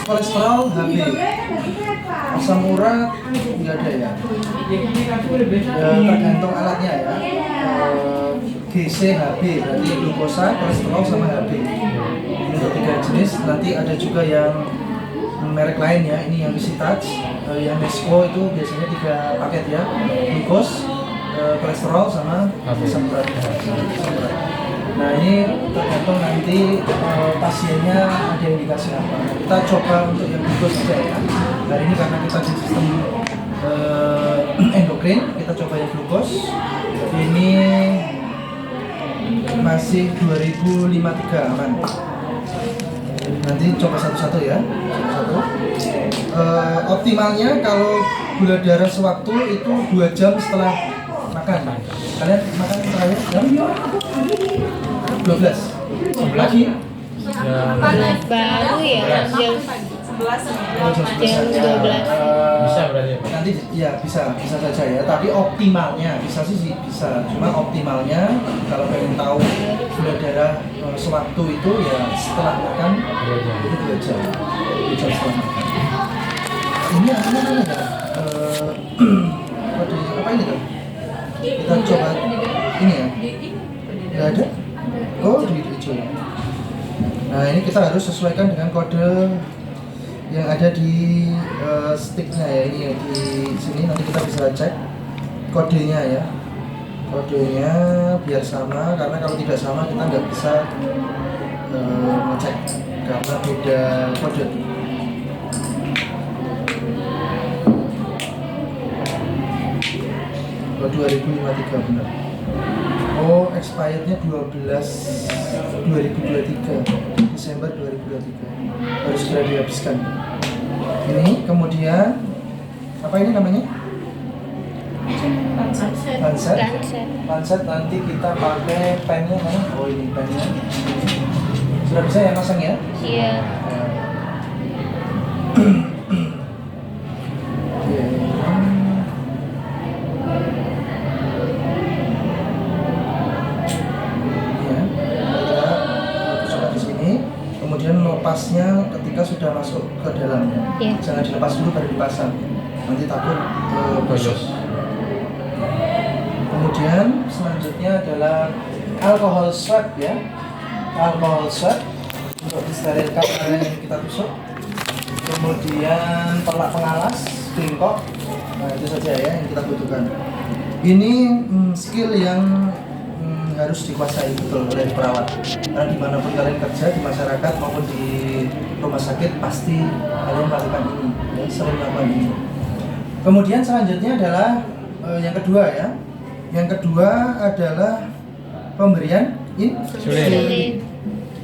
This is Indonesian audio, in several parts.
kolesterol HB, asam urat nggak ada ya. Tergantung alatnya ya. GC HB berarti glukosa, kolesterol sama HB. Ini untuk 3 jenis. Nanti ada juga yang merek lain ya. Ini yang Easy Touch, yang Nesco itu biasanya 3 paket ya. Glukos, kolesterol sama asam urat. Nah ini tergantung nanti pasiennya ada yang dikasih apa. Kita coba untuk yang glukos saja ya. Hari ini karena kita di sistem endokrin, kita coba yang glukos. Ini masih 2053 aman. Nanti coba satu-satu ya, satu-satu. Optimalnya kalau gula darah sewaktu itu 2 jam setelah makan. Kalian makan terakhir jam 12 pagi? Baru ya jam 12. Bisa berarti. Nanti ya bisa saja ya. Tapi optimalnya bisa sih bisa. Cuma optimalnya kalau pengen tahu gula darah sewaktu itu ya setelah makan itu 2 jam. 2 jam setelah makan. Ini artinya ada apa ini tuh? Kita coba ini ya. Nggak ada? Oh di hijau. Nah ini kita harus sesuaikan dengan kode yang ada di sticknya ya, ini ya, di sini nanti kita bisa cek kodenya ya, kodenya biar sama, karena kalau tidak sama kita nggak bisa ngecek karena beda kode. Oh, 2053 benar. Oh, expirednya 2023 Desember 2023 harus segera dihabiskan. Ini kemudian apa ini namanya? Lancet nanti kita pakai pennya mana? Oh ini pennya. Sudah bisa ya masang ya? Iya. Kemudian lepasnya ketika sudah masuk ke dalamnya, jangan dilepas dulu baru dipasang, nanti takut gosok. Kemudian selanjutnya adalah alkohol swab ya, alkohol swab untuk disterilkan area yang kita tusuk. Kemudian perlak pengalas, bengkok, nah itu saja ya yang kita butuhkan. Ini skill yang harus dikuasai betul oleh perawat, karena dimanapun kalian kerja di masyarakat maupun di rumah sakit pasti kalian melakukan ini ya, sering melakukan ini. Kemudian selanjutnya adalah yang kedua ya, yang kedua adalah pemberian insulin.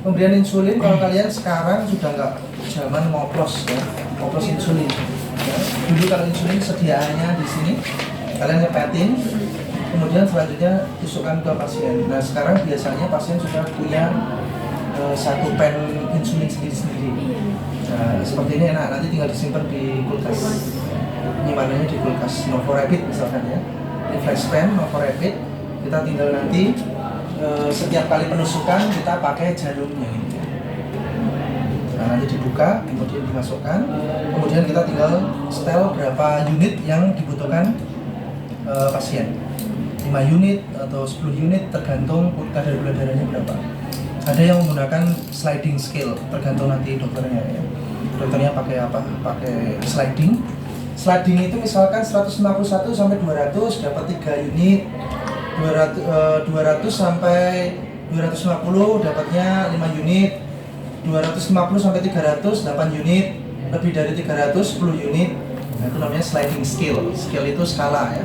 Pemberian insulin kalau kalian sekarang sudah nggak zaman ngoplos ya, ngoplos insulin ya. Dulu kalau insulin sediaannya di sini kalian nyepetin, kemudian selanjutnya tusukkan ke pasien. Nah sekarang biasanya pasien sudah punya satu pen insulin sendiri-sendiri. Nah seperti ini enak, nanti tinggal disimpan di kulkas. Nyimpanannya di kulkas Novorapid misalkan ya. Ini flash pen Novorapid. Kita tinggal nanti setiap kali penusukan kita pakai jarumnya ini. Nah nanti dibuka, kemudian dimasukkan, kemudian kita tinggal setel berapa unit yang dibutuhkan pasien. 5 unit atau 10 unit tergantung kadar gula darahnya berapa. Ada yang menggunakan sliding scale, tergantung nanti dokternya ya. Dokternya pakai apa? Pakai sliding. Sliding itu misalkan 151 sampai 200 dapat 3 unit. 200 sampai 250 dapatnya 5 unit. 250 sampai 300 8 unit. Lebih dari 300 10 unit. Nah, itu namanya sliding scale. Scale itu skala ya.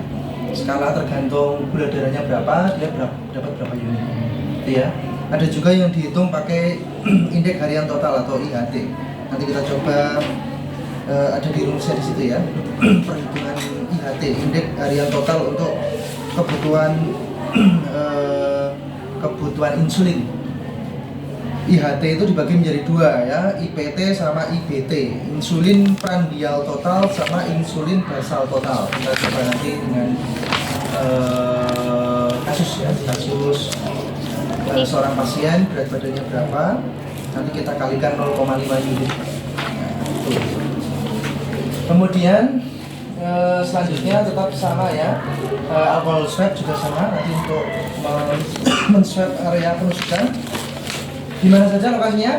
Skala tergantung gula darahnya berapa, dia dapat berapa unit. Ya. Ada juga yang dihitung pakai indeks harian total atau IHT. Nanti kita coba ada di rumusnya di situ ya. Perhitungan IHT, indeks harian total untuk kebutuhan insulin. IHT itu dibagi menjadi 2 ya, IPT sama IBT, insulin prandial total sama insulin basal total. Kita coba nanti dengan kasus ya, kasus seorang pasien berat badannya berapa, nanti kita kalikan 0,5 unit. Nah, itu Kemudian selanjutnya tetap sama ya, alcohol swab juga sama nanti untuk men-swab area penusukan. Di mana saja lokasinya?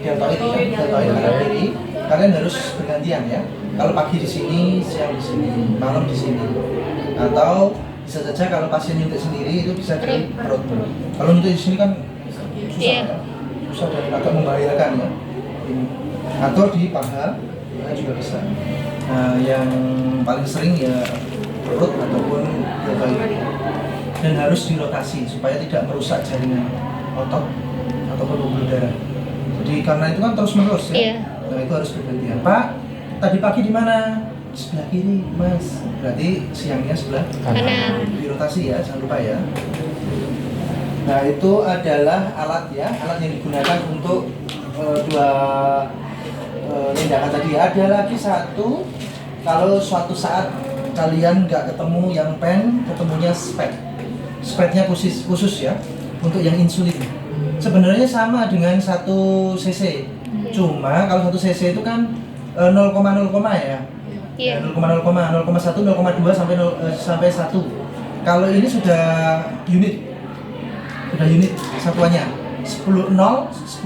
Deltoid ya, deltoid kanan kiri. Kalian harus bergantian ya. Kalau pagi di sini, siang di sini, malam di sini. Atau bisa saja kalau pasien nyuntik sendiri itu bisa di perut. Kalau nyuntik di sini kan susah ya, susah dan agak membahayakan ya. Atau di paha juga bisa. Nah, yang paling sering ya perut ataupun deltoid. Dan harus dirotasi supaya tidak merusak jaringan otot ataupun pembuluh darah. Jadi karena itu kan terus menerus ya. Nah itu harus bergantian. Pak, tadi pagi di mana? Sebelah kiri, Mas. Berarti siangnya sebelah kanan. Dirotasi ya, jangan lupa ya. Nah itu adalah alat ya, alat yang digunakan untuk dua tindakan tadi. Ada lagi satu, kalau suatu saat kalian nggak ketemu yang pen, ketemunya spek. Speknya khusus ya, untuk yang insulin. Sebenarnya sama dengan 1 cc. Cuma kalau 1 cc itu kan 0,0 ya. Ya 0,0, 0,1, 0,2 sampai 1. Kalau ini sudah unit. Sudah unit satuannya. 10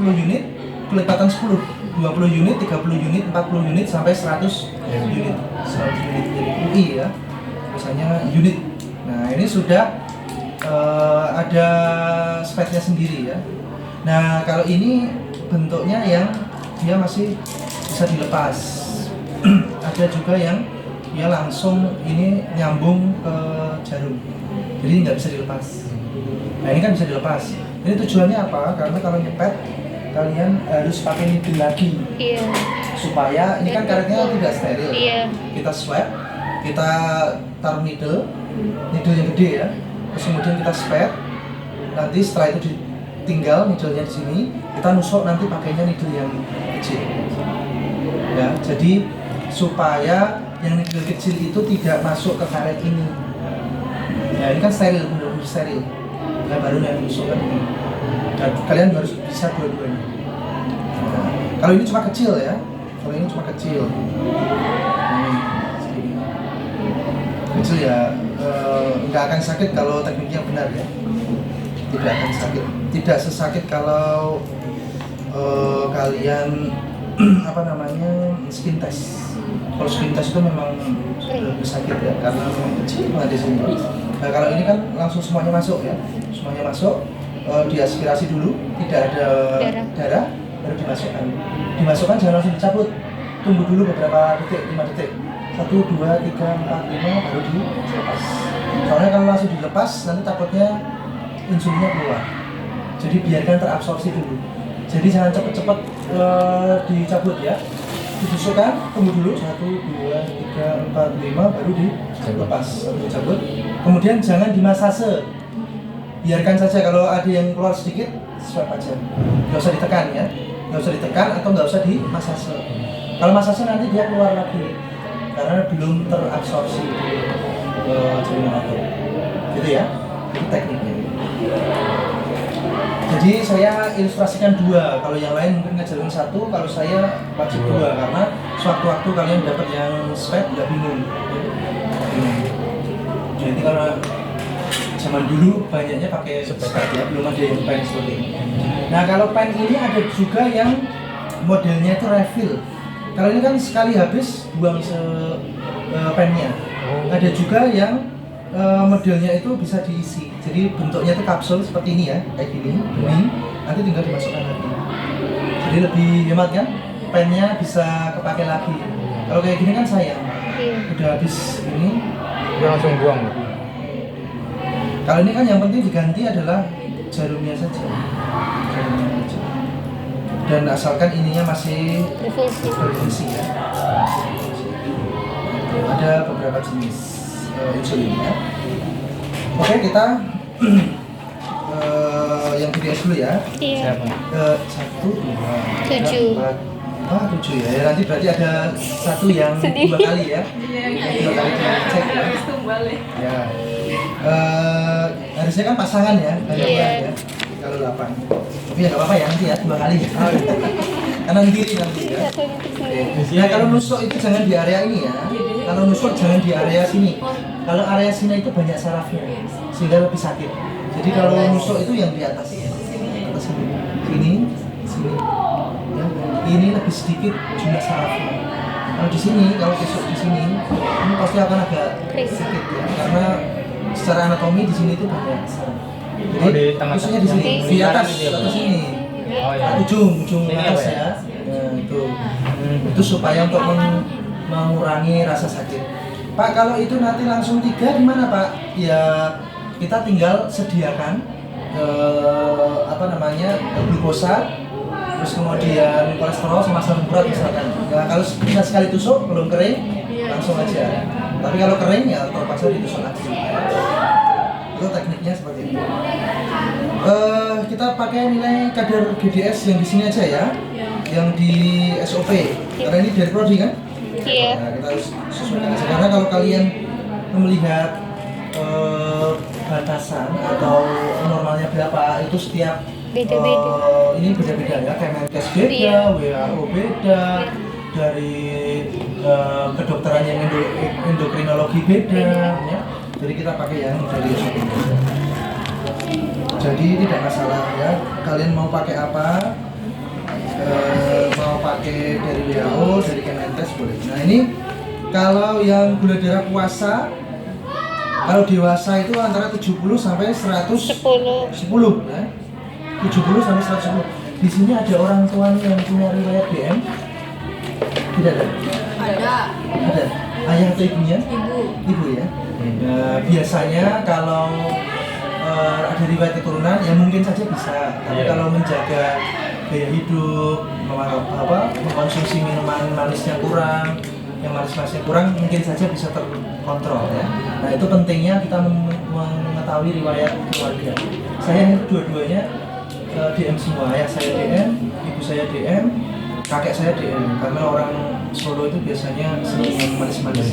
unit, kelipatan 10, 20 unit, 30 unit, 40 unit sampai 100 unit. 100 unit UI ya. Misalnya unit. Nah, ini sudah ada speknya sendiri ya. Nah kalau ini bentuknya yang dia masih bisa dilepas. Ada juga yang dia langsung ini nyambung ke jarum, jadi nggak bisa dilepas. Nah ini kan bisa dilepas. Ini tujuannya apa? Karena kalau nyepet kalian harus pakai needle lagi, supaya ini kan karetnya tidak steril. Kita swab, kita taruh needle yang gede ya. Terus kemudian kita spet, nanti setelah itu ditinggal needle-nya di sini, kita nusuk nanti pakainya needle yang kecil. Ya, jadi supaya yang needle kecil itu tidak masuk ke karet ini. Ya, ini kan steril, benar-benar steril. Ya, baru yang nusuk kan ini. Dan kalian harus bisa dua-duanya. Nah, kalau ini cuma kecil ya, kalau ini cuma kecil. Kecil ya, nggak akan sakit kalau tekniknya benar ya. Tidak akan sakit, tidak sesakit kalau kalian skin test. Kalau skin test itu memang lebih sakit ya, karena memang kecil banget di sini. Nah kalau ini kan langsung semuanya masuk ya, semuanya masuk, diaspirasi dulu, tidak ada darah, baru dimasukkan. Dimasukkan jangan langsung dicabut, tunggu dulu beberapa detik, 5 detik. 1, 2, 3, 4, 5 baru dilepas. Soalnya kalau langsung dilepas nanti takutnya insulinnya keluar. Jadi biarkan terabsorpsi dulu. Jadi jangan cepet-cepet dicabut ya. Ditusukkan, tunggu dulu 1, 2, 3, 4, 5 baru dilepas, baru dicabut. Kemudian jangan dimasase. Biarkan saja, kalau ada yang keluar sedikit, swab aja. Nggak usah ditekan ya. Nggak usah ditekan atau nggak usah dimasase. Kalau masase nanti dia keluar lagi, karena belum terabsorpsi jaringan otot. Gitu ya, itu tekniknya. Jadi saya ilustrasikan 2, kalau yang lain mungkin ngajarin 1, kalau saya wajib 2 karena sewaktu-waktu kalian dapat yang spek nggak bingung. Jadi kalau zaman dulu banyaknya pakai spek ya, belum ada yang pen seperti ini. Nah kalau pen ini ada juga yang modelnya itu refill. Kalau ini kan sekali habis buang pennya. Ada juga yang modelnya itu bisa diisi. Jadi bentuknya itu kapsul seperti ini ya, kayak gini, bening. Nanti tinggal dimasukkan lagi. Jadi lebih hemat kan? Pennya bisa kepake lagi. Kalau kayak gini kan sayang. Udah habis ini, langsung buang. Kalau ini kan yang penting diganti adalah jarumnya saja. Jarumnya saja. Dan asalkan ininya masih berfungsi ya. Ada beberapa jenis insulinnya. Oke, kita yang PDS dulu ya. Siapa? 1, 2, 3, 7. 4, 7 ya. Nanti berarti ada satu yang 2 kali ya. Yang 2 kali cek ya. Ya. Harusnya kan pasangan ya, banyak ya. Kalau 8. Tapi ya nggak apa-apa ya, nanti ya 2 kali ya. kanan kiri nanti ya. Nah kalau nusuk itu jangan di area ini ya. Kalau nusuk jangan di area sini. Kalau area sini itu banyak sarafnya, sehingga lebih sakit. Jadi kalau nusuk itu yang di atas sini, sini. Ya. Ini lebih sedikit jumlah sarafnya. Kalau di sini, kalau tusuk di sini, ini pasti akan agak sedikit ya, karena secara anatomi di sini itu banyak saraf. Jadi tusuknya di sini, di atas sini. Ujung atas ya. Nah, itu supaya untuk mengurangi rasa sakit. Pak, kalau itu nanti langsung 3 gimana Pak? Ya kita tinggal sediakan glukosa, terus kemudian kolesterol sama asam urat misalkan. Nah, kalau bisa sekali tusuk belum kering langsung aja. Tapi kalau kering ya terpaksa ditusuk lagi. Itu tekniknya seperti itu. Kita pakai nilai kadar GDS yang di sini aja ya, yang di SOP. Karena ini dari prodi kan? Iya. Nah, kita harus sesuaikan aja. Karena kalau kalian melihat batasan atau normalnya berapa itu setiap Beda-beda. Ini beda-beda ya, Kemenkes beda, WHO beda, dari kedokteran yang endokrinologi beda ya. Jadi kita pakai yang dari SOP. Jadi tidak masalah ya, kalian mau pakai apa, mau pakai dari WHO, dari Kemenkes boleh. Nah ini kalau yang gula darah puasa, kalau dewasa itu antara 70 sampai 110 ya. 70 sampai 110. Di sini ada orang tuanya yang punya riwayat DM? Tidak ada? Ada. Ayah atau ibunya? Ibu ya. Biasanya kalau ada riwayat keturunan ya mungkin saja bisa. Tapi kalau menjaga gaya hidup, mengkonsumsi minuman manisnya kurang, yang manis-manisnya kurang, mungkin saja bisa terkontrol ya. Nah itu pentingnya kita mengetahui riwayat keluarga. Saya dua-duanya DM semua, ayah saya DM, ibu saya DM, kakek saya DM. Karena orang Solo itu biasanya senang manis-manis.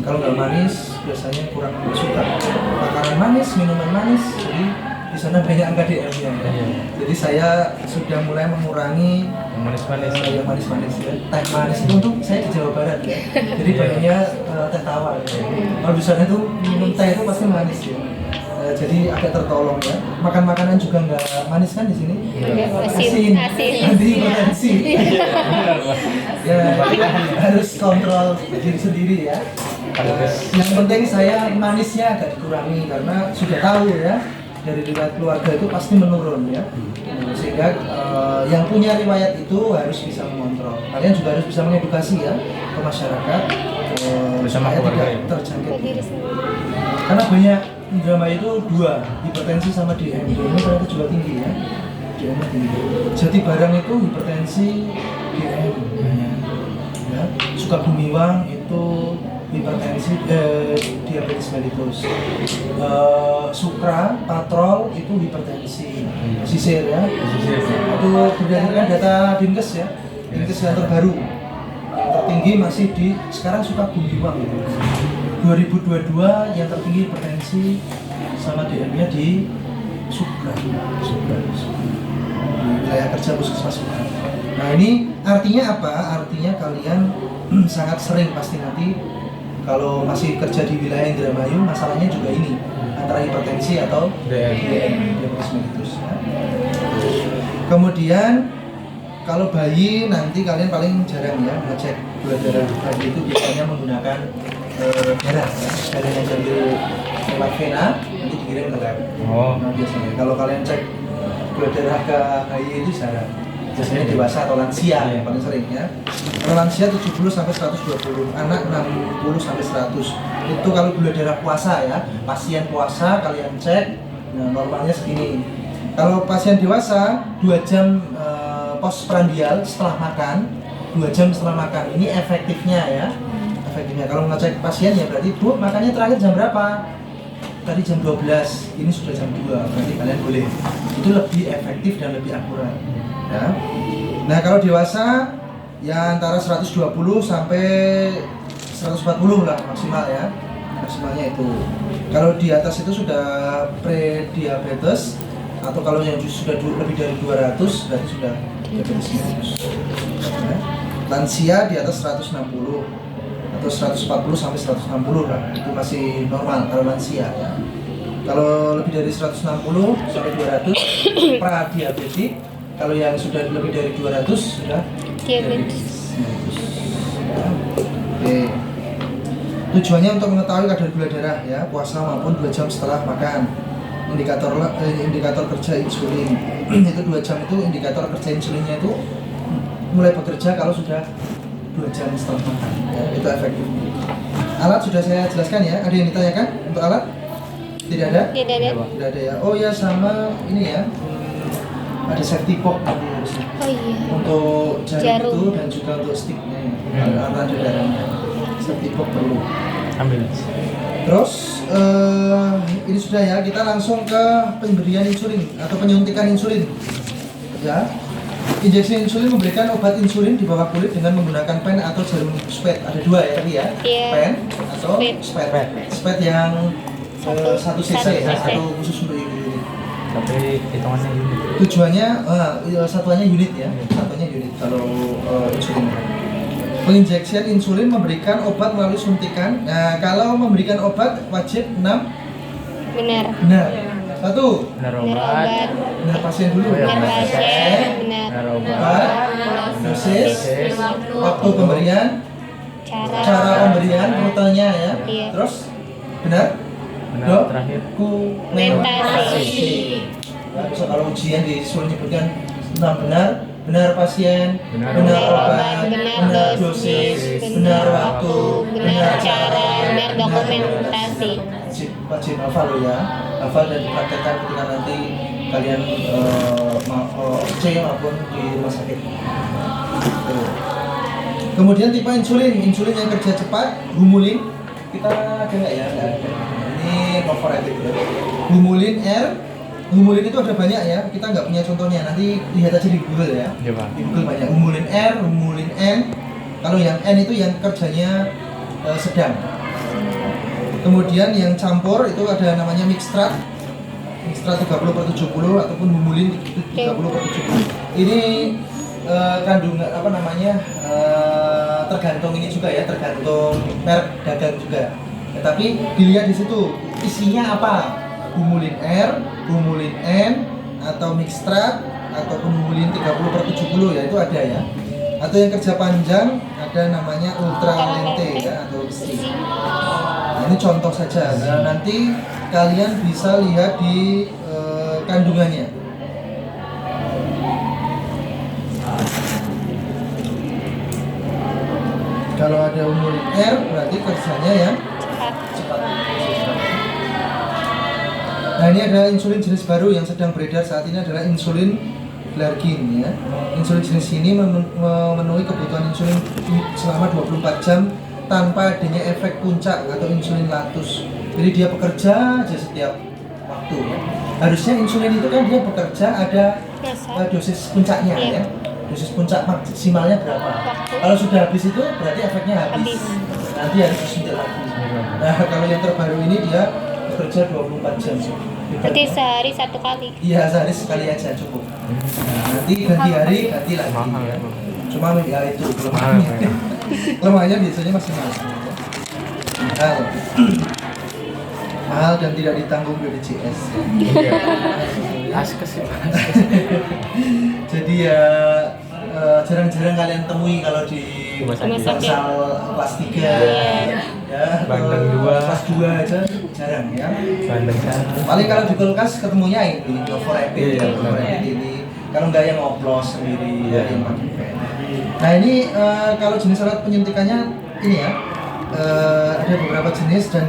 Kalau nggak manis biasanya kurang suka makanan manis, minuman manis. Jadi di sana banyak angka DM-nya ya. Jadi saya sudah mulai mengurangi yang manis-manis ya. Teh manis itu untuk saya di Jawa Barat ya. Jadi banyaknya teh tawar. Ya. Kalau di sana itu minum teh itu pasti manis ya. Jadi agak tertolong ya. Makan makanan juga nggak manis kan di sini? Asin. Nanti potensi. Ya harus kontrol diri sendiri ya. Yang penting saya manisnya agak dikurangi karena sudah tahu ya dari riwayat keluarga itu pasti menurun ya. Sehingga yang punya riwayat itu harus bisa mengontrol. Kalian juga harus bisa mengedukasi ya ke masyarakat supaya tidak terjangkit. Karena banyak drama itu dua, hipertensi sama DM. DM ternyata juga tinggi ya. DM tinggi. Jadi barang itu hipertensi, DM ya. Sukagumiwang itu hipertensi, diabetes mellitus. Sukra, patrol itu hipertensi. Sisir ya. Itu berdasarkan data Dinkes ya. Dinkes yang terbaru. Yang tertinggi masih di sekarang Sukagumiwang gitu. 2022 yang tertinggi hipertensi sama DM-nya di Sukra. Wilayah kerja puskesmas Sukra. Nah ini artinya apa? Artinya kalian sangat sering pasti nanti kalau masih kerja di wilayah Indramayu masalahnya juga ini antara hipertensi atau DM, diabetes mellitus. Kemudian kalau bayi nanti kalian paling jarang ya ngecek gula darah. Bayi itu biasanya menggunakan darah ya. Darahnya diambil lewat vena nanti dikirim ke lab. Nah biasanya kalau kalian cek gula darah ke bayi itu jarang. Biasanya dewasa atau lansia yang paling sering ya. Kalau lansia 70 sampai 120, anak 60 sampai 100. Itu kalau gula darah puasa ya. Pasien puasa kalian cek, nah, normalnya segini. Kalau pasien dewasa 2 jam postprandial setelah makan, 2 jam setelah makan. Ini efektifnya ya. Efektifnya kalau ngecek pasien ya berarti Bu makannya terakhir jam berapa? Tadi jam 12, ini sudah jam 2, berarti kalian boleh. Itu lebih efektif dan lebih akurat ya. Nah kalau dewasa ya antara 120 sampai 140 lah maksimal ya. Maksimalnya itu. Kalau di atas itu sudah pre-diabetes atau kalau yang sudah lebih dari 200 berarti sudah diabetes mellitus. Ya. Lansia di atas 160 atau 140 sampai 160 lah, itu masih normal kalau lansia ya. Kalau lebih dari 160 sampai 200 pradiabetik. Kalau yang sudah lebih dari 200 sudah diabetes mellitus. Ya. Oke. Tujuannya untuk mengetahui kadar gula darah ya, puasa maupun 2 jam setelah makan. Indikator kerja insulin itu 2 jam itu indikator kerja insulinnya itu mulai bekerja kalau sudah 2 jam setelah makan ya, itu efektif. Alat sudah saya jelaskan ya. Ada yang ditanyakan untuk alat? Tidak ada? Tidak ada. Tidak ada ya. Oh ya, sama ini ya, ada safety box Oh iya. untuk jarum itu dan juga untuk sticknya ya. Ada darahnya. Safety box perlu. Ambil. Terus ini sudah ya, kita langsung ke pemberian insulin atau penyuntikan insulin ya. Injeksi insulin memberikan obat insulin di bawah kulit dengan menggunakan pen atau jarum spet. Ada 2 ya tadi ya, Iya. pen atau spet. Spet yang Satu 1 cc ya, cc. satu khusus untuk ini. Tapi hitungannya unit. Tujuannya satuannya unit ya, satunya unit kalau insulin. Penginjeksian insulin memberikan obat melalui suntikan. Nah, kalau memberikan obat wajib 6 Benar. benar. 1 Benar Benar obat. obat. benar pasien dulu. Oh, ya, Benar pasien. Benar. Benar obat. Obat, dosis, waktu pemberian, Cara. cara pemberian, rutenya ya. Iya. Terus benar? Benar terakhir. Dokumentasi. Nah, bisa kalau ujian disuruh nyebutkan tentang benar pasien, Benar obat, benar dosis, benar waktu, benar cara, benar dokumentasi. Wajib hafal lo ya, hafal dan dipraktekkan ketika nanti kalian C maupun di rumah sakit. Tuh. Kemudian tipe insulin yang kerja cepat, Humulin. Kita ada nggak ya? Nggak ada. Ini Novoretic. Humulin R. Humulin itu ada banyak ya. Kita nggak punya contohnya. Nanti lihat aja di Google ya. Iya, Pak. Di Google banyak. Humulin R, Humulin N. Kalau yang N itu yang kerjanya sedang. Kemudian yang campur itu ada namanya Mixtrat. Mixtrat 30/70 ataupun Humulin 30/70. Ini kandungan apa namanya tergantung ini juga ya, tergantung merek dagang juga. Tetapi dilihat di situ isinya apa, Humulin R, Humulin N, atau Mixtrat, ataupun Humulin 30/70 ya, itu ada ya. Atau yang kerja panjang ada namanya Ultra Lente ya, atau besi. Nah, ini contoh saja. Nah, nanti kalian bisa lihat di kandungannya. Kalau ada Humulin R berarti kerjanya yang cepat. Nah, ini ada insulin jenis baru yang sedang beredar saat ini adalah insulin Glargine ya. Insulin jenis ini memenuhi kebutuhan insulin selama 24 jam tanpa adanya efek puncak atau insulin latus. Jadi dia bekerja aja setiap waktu ya. Harusnya insulin itu kan dia bekerja ada dosis puncaknya ya. Dosis puncak maksimalnya berapa? Kalau sudah habis itu berarti efeknya habis. Nanti harus disuntik lagi. Nah, kalau yang terbaru ini dia bekerja 24 jam. Berarti sehari 1 kali. Iya, sehari sekali aja cukup. Nah, nanti ganti hari ganti lagi. Mahal Ya. ya. Cuma ya itu Mahal. kelemahannya. Kelemahannya biasanya masih mahal. Mahal. Mahal dan tidak ditanggung BPJS. Iya. Askes sih, Pak. Jadi ya jarang-jarang kalian temui kalau di Rumah sakit. bangsal kelas 3 ya, Bandeng atau 2. kelas 2 aja jarang ya. Bandeng satu. Paling kalau di kulkas ketemunya ini Novoretic, Iya, Novoretic ini. Kalau nggak yang oplos sendiri Iya. yang pakai pen. Nah, ini kalau jenis alat penyuntikannya ini ya. Ada beberapa jenis dan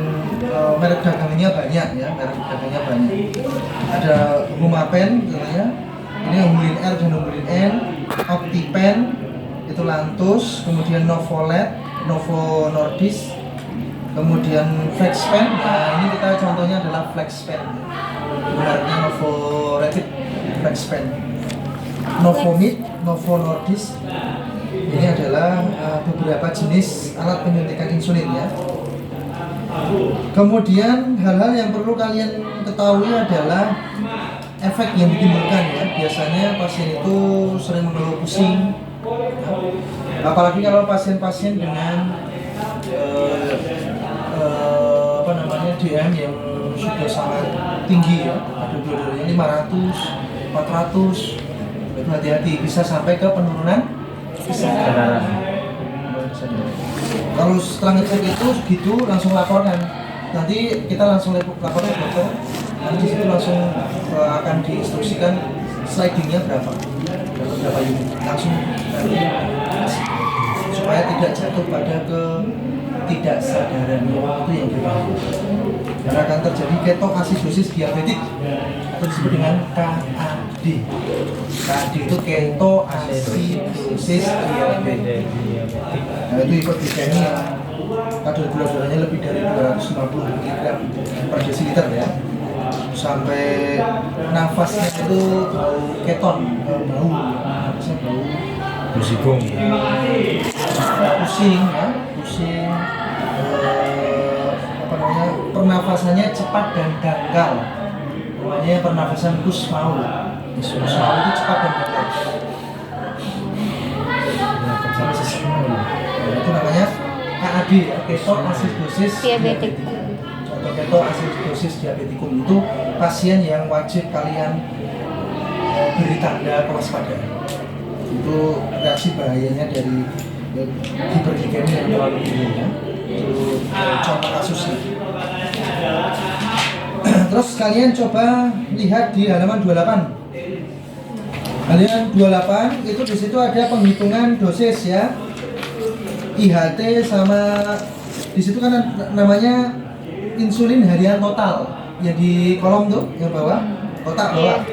merek dagangnya banyak ya, merek dagangnya banyak. Ada Humapen namanya. Ini Humulin R dan Humulin N, Optipen, itu Lantus, kemudian Novolet, Novo Nordisk, kemudian Flexpen. Nah, ini kita contohnya adalah Flexpen. Mereknya Novoretic Flexpen. Novomid, Novo Nordisk. Ini adalah beberapa jenis alat penyuntikan insulin ya. Kemudian hal-hal yang perlu kalian ketahui adalah efek yang ditimbulkan ya, biasanya pasien itu sering mengeluh pusing, ya. Apalagi kalau pasien-pasien dengan apa namanya DM yang sudah sangat tinggi ya, ada dua-duanya 500, 400, itu hati-hati bisa sampai ke penurunan kesadaran. Kalau setelah ngecek itu gitu langsung laporkan, nanti kita langsung lapor ke dokter, nanti situ langsung akan diinstruksikan slidingnya berapa unit, langsung nanti supaya tidak jatuh pada ketidaksadaran itu yang berbahaya. Karena akan terjadi ketoasidosis diabetik atau disebut dengan KAD. KAD itu ketoasidosis diabetik. Nah itu hiperglikemia, kadar gula darahnya lebih dari 250 mg per desiliter ya. Sampai nafasnya itu bau keton, nafasnya bau Musikung. pusing ya, pusing, apa namanya, pernafasannya cepat dan dangkal, namanya pernafasan Kussmaul. Kussmaul itu cepat dan dangkal. Itu namanya KAD, ketoasidosis Diabetik. atau ketoasidosis diabetikum. Itu pasien yang wajib kalian beri tanda kewaspadaan. Itu reaksi bahayanya dari hiperglikemia yang terlalu tinggi ya. Itu contoh kasusnya. Terus kalian coba lihat di halaman 28. Halaman 28 itu di situ ada penghitungan dosis ya. IHT sama di situ kan namanya insulin harian total. Yang di kolom tuh yang bawah, kotak bawah.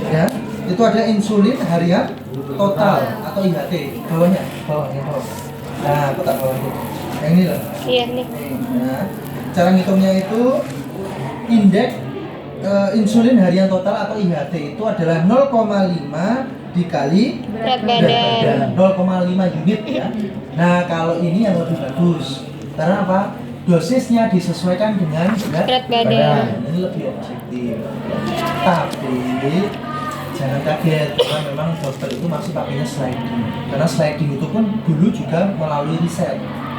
Ya, itu ada insulin harian total atau IHT bawahnya. Nah, kotak bawah itu. Yang ini loh. Iya nih. Nah, cara ngitungnya itu indeks insulin harian total atau IHT itu adalah 0,5 dikali Berat badan. 0,5 unit ya. Nah, kalau ini yang lebih bagus. Karena apa? Dosisnya disesuaikan dengan Berat badan. Ini lebih objektif. Tapi jangan kaget karena memang dokter itu masih pakainya sliding. Karena sliding itu pun dulu juga melalui riset.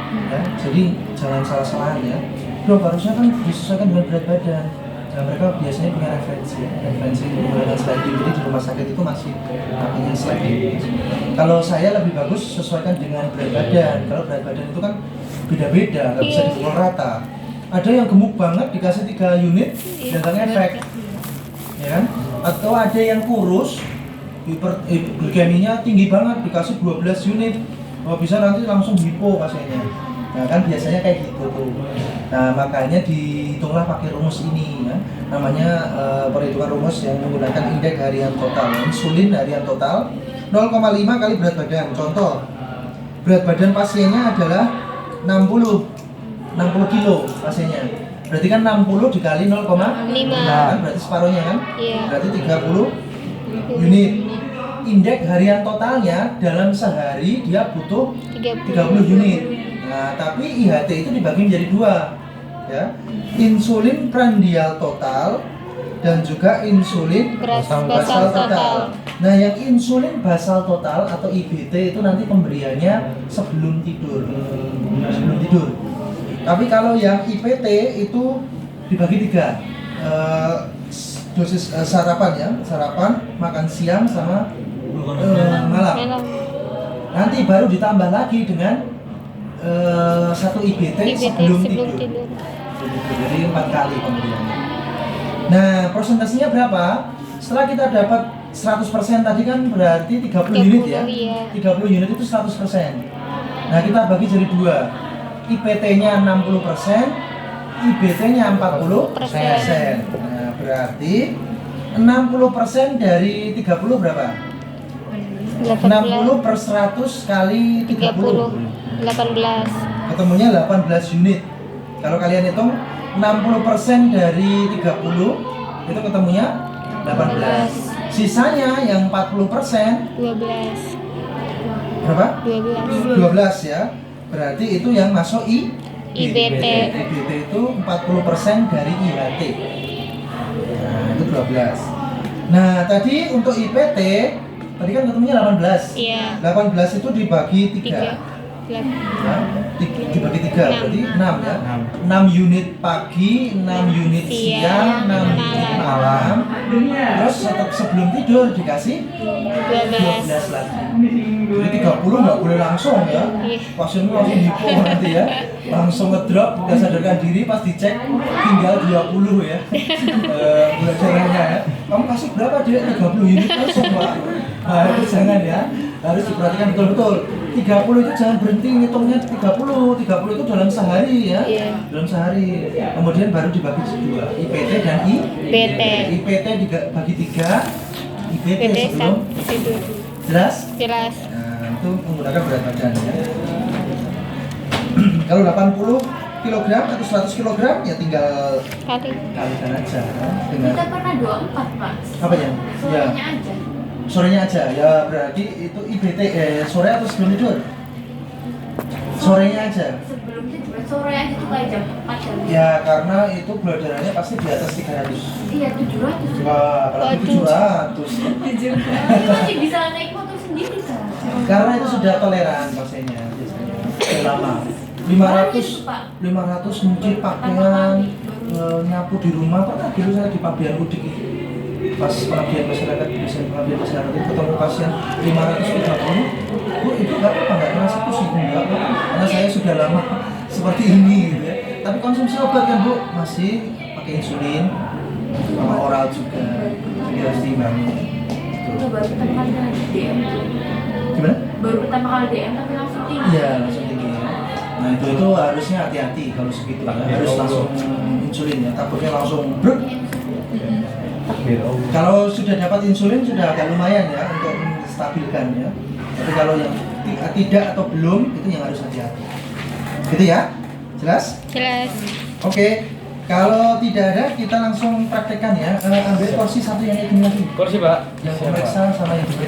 Ya, jadi jangan salah-salahan ya. Dok, harusnya kan disesuaikan dengan berat badan. Nah, mereka biasanya punya referensi menggunakan sliding. Jadi di rumah sakit itu masih pakainya sliding. Kalau saya lebih bagus sesuaikan dengan berat badan. Kalau berat badan itu kan beda-beda, nggak bisa dipukul rata. Ada yang gemuk banget dikasih 3 unit dan nggak efek, ya kan? Atau ada yang kurus, glikeminya tinggi banget dikasih 12 unit, bisa nanti langsung hipo pasiennya. Nah kan biasanya kayak gitu tuh. Nah makanya dihitunglah pakai rumus ini ya. Namanya perhitungan rumus yang menggunakan indeks harian total, insulin harian total 0,5 kali berat badan. Contoh, berat badan pasiennya adalah 60 kilo pasiennya. Berarti kan 60 dikali 0,5 kan berarti separuhnya kan? Iya. Berarti 30 unit. Indeks harian totalnya dalam sehari dia butuh 30 unit. Nah, tapi IHT itu dibagi menjadi 2 ya. Insulin prandial total dan juga insulin basal total. Nah, yang insulin basal total atau IBT itu nanti pemberiannya sebelum tidur. Tapi kalau yang IPT itu dibagi 3. Dosis sarapan ya, sarapan, makan siang sama malam. Nanti baru ditambah lagi dengan 1 IBT sebelum tidur. Jadi 4 kali pemberiannya. Nah, persentasenya berapa? Setelah kita dapat 100% tadi kan berarti 30 unit ya. Iya. 30 unit itu 100%. Nah, kita bagi jadi 2. IPT-nya 60%, IBT-nya 40%. Nah, berarti 60% dari 30 berapa? 60 per 100 kali 30. 18. Ketemunya 18 unit. Kalau kalian hitung 60% dari 30 itu ketemunya 18. Sisanya yang 40% 12. berapa? 12. 12 ya. Berarti itu yang masuk IBT. IBT itu 40% dari IHT. Nah, itu 12. Nah, tadi untuk IPT tadi kan ketemunya 18. Iya. 18 itu dibagi 3. 3. Dibagi 3 berarti 6 ya. 6 unit pagi, 6 unit siang, 6 unit malam. Terus sebelum tidur dikasih 12 lagi. Jadi 30 nggak boleh langsung ya. Pasienmu langsung hipo nanti ya. Langsung ngedrop, nggak sadarkan diri, pas dicek tinggal 20 ya. Gula darahnya ya. Kamu kasih berapa dia? 30 unit langsung Pak. Nah, itu jangan ya. Harus diperhatikan betul-betul. 30 itu jangan berhenti ngitungnya 30. 30 itu dalam sehari ya. Iya. Dalam sehari. Kemudian baru dibagi 2, IPT dan IPT. IPT dibagi 3, IPT PT sebelum tidur. jelas. Jelas. Nah, itu menggunakan berat badan ya. Kalau 80 kg atau 100 kg ya tinggal Kali. kalikan aja dengan Kita pernah 24 Pak. apa ya? Ya, Sorenya aja. sorenya aja. Ya berarti itu IPT sore atau sebelum tidur? Sorenya aja. Sebelum tidur sore aja tuh kayak jam 4 jam. Ya karena itu gula darahnya pasti di atas 300. Iya 700. Wah, apalagi 700. Tapi masih bisa naik motor sendiri kan? Karena itu sudah toleran pasiennya biasanya. Sudah lama. 500 nyuci pakaian, nyapu di rumah. Pernah dulu saya di Pabian Udik itu. Pas pengabdian masyarakat itu ketemu pasien 530. Bu, itu nggak apa-apa, nggak terasa pusing, nggak apa-apa. Karena saya sudah lama seperti ini gitu ya. Tapi konsumsi obat kan Bu, masih pakai insulin sama oral juga. Jadi harus diimbangi. Itu baru pertama kali DM. Gimana? Baru pertama kali DM tapi langsung tinggi. Iya, langsung tinggi ya. Nah itu harusnya hati-hati kalau segitu ya. Harus langsung insulin ya, takutnya langsung bruk. Takbir Allah. Kalau sudah dapat insulin sudah agak lumayan ya untuk menstabilkan ya. Tapi kalau yang tidak atau belum itu yang harus hati-hati. Gitu ya? Jelas? Jelas. Oke. Kalau tidak ada kita langsung praktekkan ya. Ambil porsi satu yang ini lagi. Kursi Pak. Yang pemeriksa sama yang diperiksa.